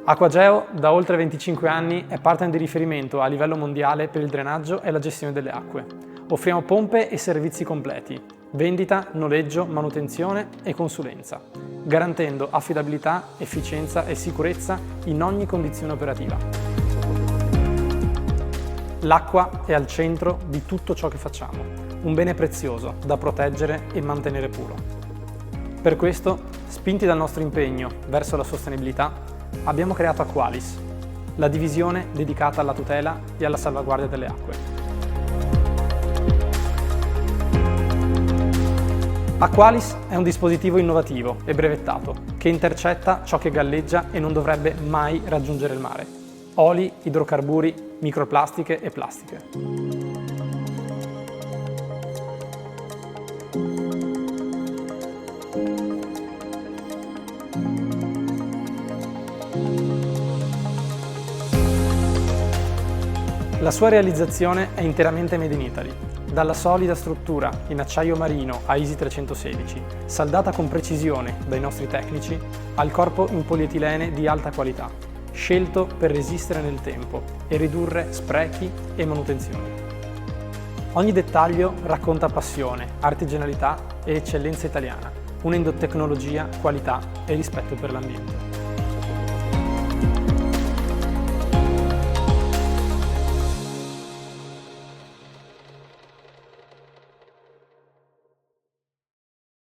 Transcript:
Acquageo da oltre 25 anni è partner di riferimento a livello mondiale per il drenaggio e la gestione delle acque. Offriamo pompe e servizi completi, vendita, noleggio, manutenzione e consulenza, garantendo affidabilità, efficienza e sicurezza in ogni condizione operativa. L'acqua è al centro di tutto ciò che facciamo, un bene prezioso da proteggere e mantenere puro. Per questo, spinti dal nostro impegno verso la sostenibilità, abbiamo creato Aqualis, la divisione dedicata alla tutela e alla salvaguardia delle acque. Aqualis è un dispositivo innovativo e brevettato che intercetta ciò che galleggia e non dovrebbe mai raggiungere il mare: oli, idrocarburi, microplastiche e plastiche. La sua realizzazione è interamente made in Italy, dalla solida struttura in acciaio marino a Easy 316, saldata con precisione dai nostri tecnici, al corpo in polietilene di alta qualità, scelto per resistere nel tempo e ridurre sprechi e manutenzioni. Ogni dettaglio racconta passione, artigianalità e eccellenza italiana, unendo tecnologia, qualità e rispetto per l'ambiente.